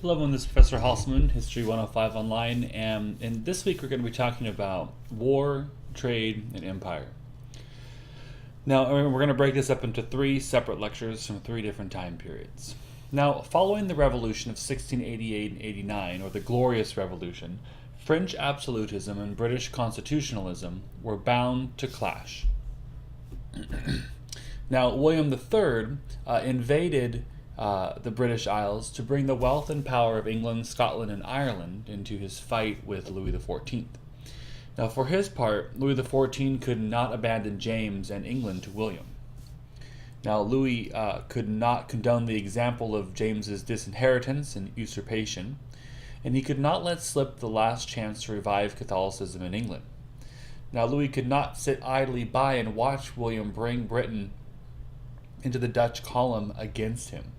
Hello, everyone. This is Professor Halsman, History 105 Online, and this week we're going to be talking about war, trade, and empire. Now, we're going to break this up into three separate lectures from three different time periods. Now, following the Revolution of 1688 and 89, or the Glorious Revolution, French absolutism and British constitutionalism were bound to clash. Now, William III invaded the British Isles to bring the wealth and power of England, Scotland, and Ireland into his fight with Louis XIV. Now, for his part, Louis XIV could not abandon James and England to William. Now, Louis could not condone the example of James's disinheritance and usurpation, and he could not let slip the last chance to revive Catholicism in England. Now, Louis could not sit idly by and watch William bring Britain into the Dutch column against him.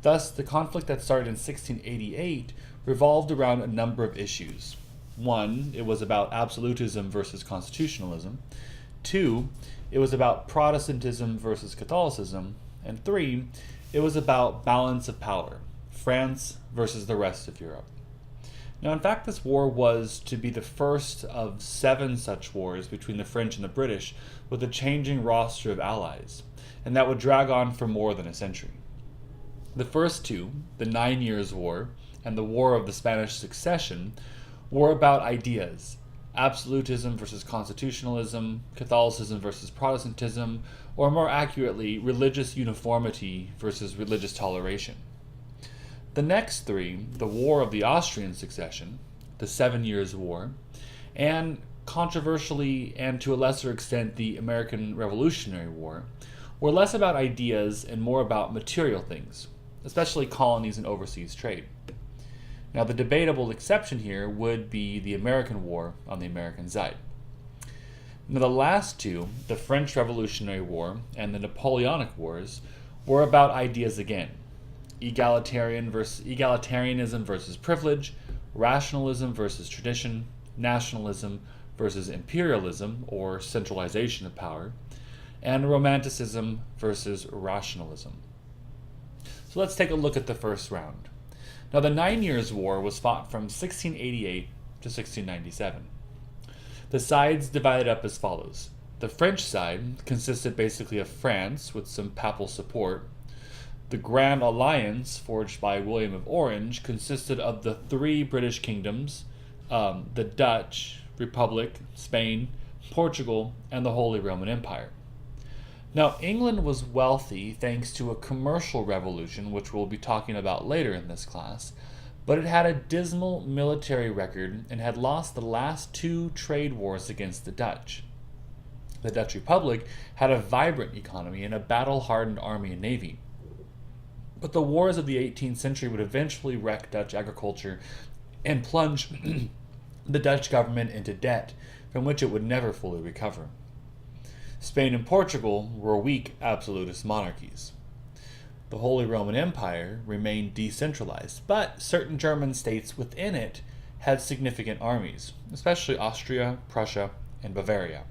Thus, the conflict that started in 1688 revolved around a number of issues. One, it was about absolutism versus constitutionalism. Two, it was about Protestantism versus Catholicism. And three, it was about balance of power, France versus the rest of Europe. Now, in fact, this war was to be the first of 7 such wars between the French and the British, with a changing roster of allies, and that would drag on for more than a century. The first two, the 9 Years' War and the War of the Spanish Succession, were about ideas: absolutism versus constitutionalism, Catholicism versus Protestantism, or more accurately, religious uniformity versus religious toleration. The next three, the War of the Austrian Succession, the 7 Years' War, and controversially and to a lesser extent the American Revolutionary War, were less about ideas and more about material things, especially colonies and overseas trade. Now, the debatable exception here would be the American War on the American side. Now, the last two, the French Revolutionary War and the Napoleonic Wars, were about ideas again: egalitarianism versus privilege, rationalism versus tradition, nationalism versus imperialism or centralization of power, and romanticism versus rationalism. So let's take a look at the first round. Now, the 9 Years' War was fought from 1688 to 1697. The sides divided up as follows. The French side consisted basically of France with some papal support. The Grand Alliance, forged by William of Orange, consisted of the 3 British kingdoms, the Dutch Republic, Spain, Portugal, and the Holy Roman Empire. Now, England was wealthy thanks to a commercial revolution, which we'll be talking about later in this class, but it had a dismal military record and had lost the last 2 trade wars against the Dutch. The Dutch Republic had a vibrant economy and a battle-hardened army and navy. But the wars of the 18th century would eventually wreck Dutch agriculture and plunge the Dutch government into debt from which it would never fully recover. Spain and Portugal were weak absolutist monarchies. The Holy Roman Empire remained decentralized, but certain German states within it had significant armies, especially Austria, Prussia, and Bavaria.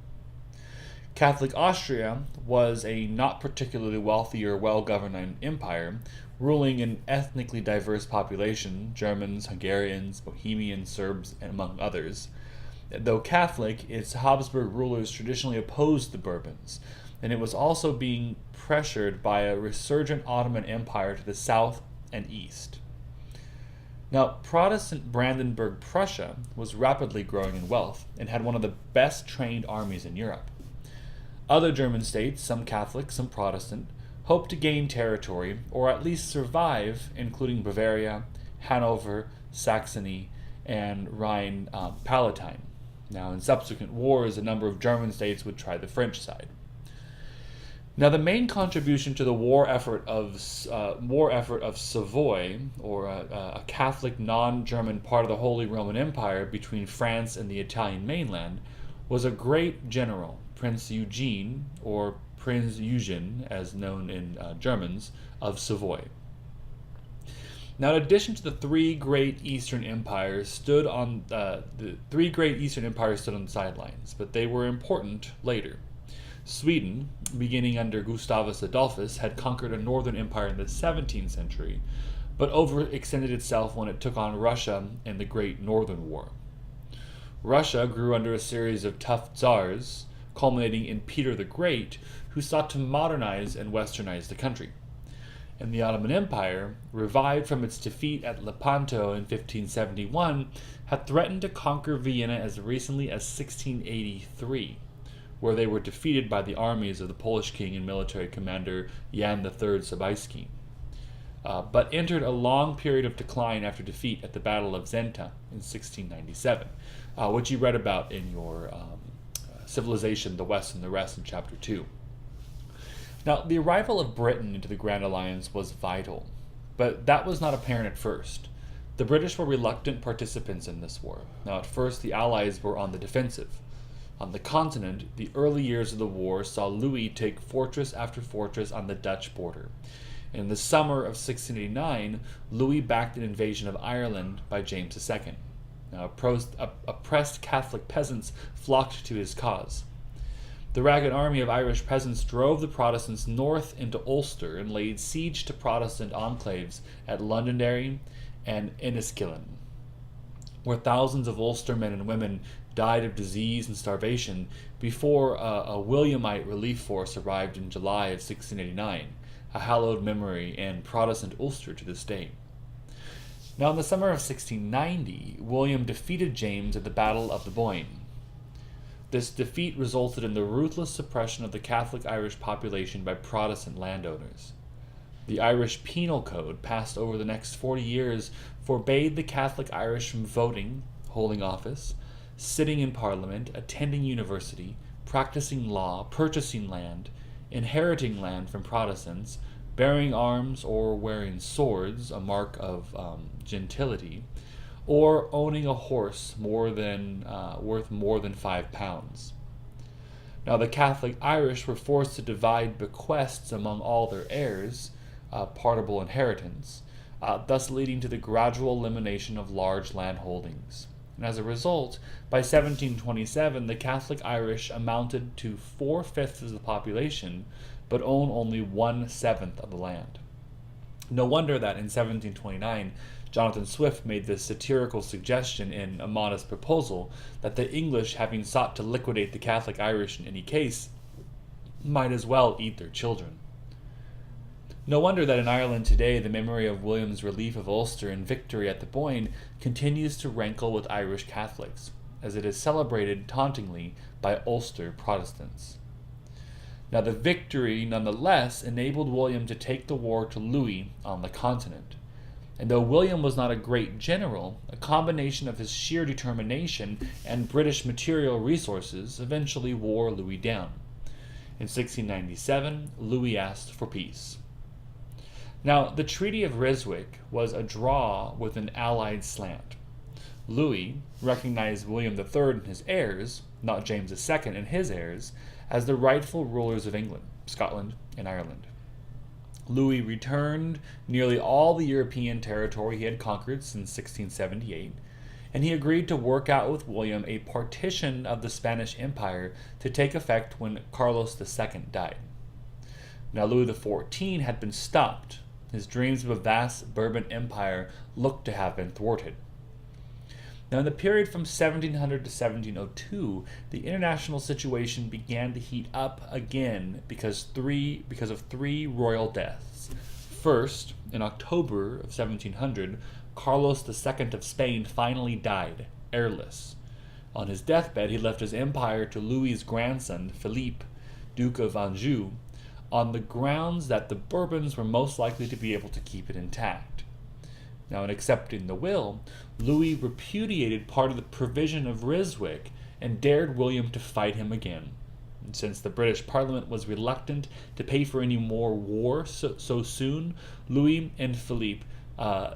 Catholic Austria was a not particularly wealthy or well-governed empire, ruling an ethnically diverse population: Germans, Hungarians, Bohemians, Serbs, and among others. Though Catholic, its Habsburg rulers traditionally opposed the Bourbons, and it was also being pressured by a resurgent Ottoman Empire to the south and east. Now, Protestant Brandenburg Prussia was rapidly growing in wealth and had one of the best trained armies in Europe. Other German states, some Catholic, some Protestant, hoped to gain territory or at least survive, including Bavaria, Hanover, Saxony, and Rhine-Palatine. Now, in subsequent wars, a number of German states would try the French side. Now, the main contribution to the war effort of Savoy, or a Catholic non-German part of the Holy Roman Empire between France and the Italian mainland, was a great general, Prince Eugene, or Prince Eugen, as known in Germans, of Savoy. Now, in addition to the 3 great Eastern empires stood on the sidelines, but they were important later. Sweden, beginning under Gustavus Adolphus, had conquered a northern empire in the 17th century, but overextended itself when it took on Russia in the Great Northern War. Russia grew under a series of tough czars, culminating in Peter the Great, who sought to modernize and westernize the country. And the Ottoman Empire, revived from its defeat at Lepanto in 1571, had threatened to conquer Vienna as recently as 1683, where they were defeated by the armies of the Polish king and military commander Jan III Sobieski, but entered a long period of decline after defeat at the Battle of Zenta in 1697, which you read about in your Civilization, the West and the Rest in Chapter 2. Now, the arrival of Britain into the Grand Alliance was vital, but that was not apparent at first. The British were reluctant participants in this war. Now, at first, the Allies were on the defensive. On the continent, the early years of the war saw Louis take fortress after fortress on the Dutch border. In the summer of 1689, Louis backed an invasion of Ireland by James II. Now, oppressed Catholic peasants flocked to his cause. The ragged army of Irish peasants drove the Protestants north into Ulster and laid siege to Protestant enclaves at Londonderry and Enniskillen, where thousands of Ulster men and women died of disease and starvation before a Williamite relief force arrived in July of 1689, a hallowed memory in Protestant Ulster to this day. Now, in the summer of 1690, William defeated James at the Battle of the Boyne. This defeat resulted in the ruthless suppression of the Catholic Irish population by Protestant landowners. The Irish Penal Code, passed over the next 40 years, forbade the Catholic Irish from voting, holding office, sitting in Parliament, attending university, practicing law, purchasing land, inheriting land from Protestants, bearing arms or wearing swords, a mark of gentility, or owning a horse worth more than £5. Now, the Catholic Irish were forced to divide bequests among all their heirs, partible inheritance, thus leading to the gradual elimination of large land holdings. And as a result, by 1727, the Catholic Irish amounted to 4/5 of the population, but own only 1/7 of the land. No wonder that in 1729, Jonathan Swift made this satirical suggestion in A Modest Proposal that the English, having sought to liquidate the Catholic Irish in any case, might as well eat their children. No wonder that in Ireland today, the memory of William's relief of Ulster and victory at the Boyne continues to rankle with Irish Catholics, as it is celebrated tauntingly by Ulster Protestants. Now, the victory nonetheless enabled William to take the war to Louis on the continent. And though William was not a great general, a combination of his sheer determination and British material resources eventually wore Louis down. In 1697, Louis asked for peace. Now, the Treaty of Ryswick was a draw with an Allied slant. Louis recognized William III and his heirs, not James II and his heirs, as the rightful rulers of England, Scotland, and Ireland. Louis returned nearly all the European territory he had conquered since 1678, and he agreed to work out with William a partition of the Spanish Empire to take effect when Carlos II died. Now, Louis XIV had been stopped. His dreams of a vast Bourbon Empire looked to have been thwarted. Now, in the period from 1700 to 1702, the international situation began to heat up again because of three royal deaths. First, in October of 1700, Carlos II of Spain finally died, heirless. On his deathbed, he left his empire to Louis's grandson, Philippe, Duke of Anjou, on the grounds that the Bourbons were most likely to be able to keep it intact. Now, in accepting the will, Louis repudiated part of the provision of Ryswick and dared William to fight him again. And since the British Parliament was reluctant to pay for any more war so soon, Louis and Philippe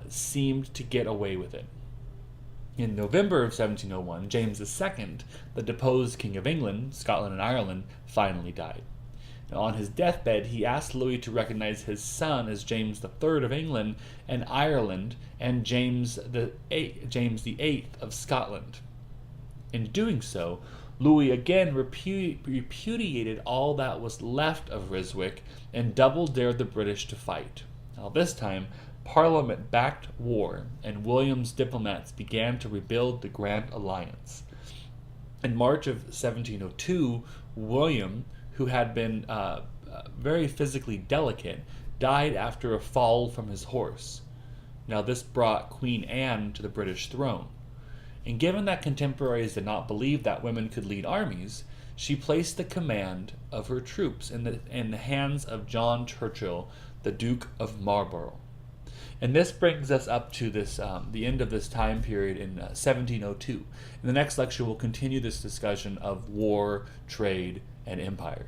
seemed to get away with it. In November of 1701, James II, the deposed King of England, Scotland, and Ireland, finally died. Now, on his deathbed, he asked Louis to recognize his son as James III of England and Ireland and James VIII of Scotland. In doing so, Louis again repudiated all that was left of Ryswick and double dared the British to fight. Now, this time, Parliament backed war, and William's diplomats began to rebuild the Grand Alliance. In March of 1702, William, who had been very physically delicate, died after a fall from his horse. Now, this brought Queen Anne to the British throne. And given that contemporaries did not believe that women could lead armies, she placed the command of her troops in the hands of John Churchill, the Duke of Marlborough. And this brings us up to the end of this time period in 1702. In the next lecture, we'll continue this discussion of war, trade, and empire.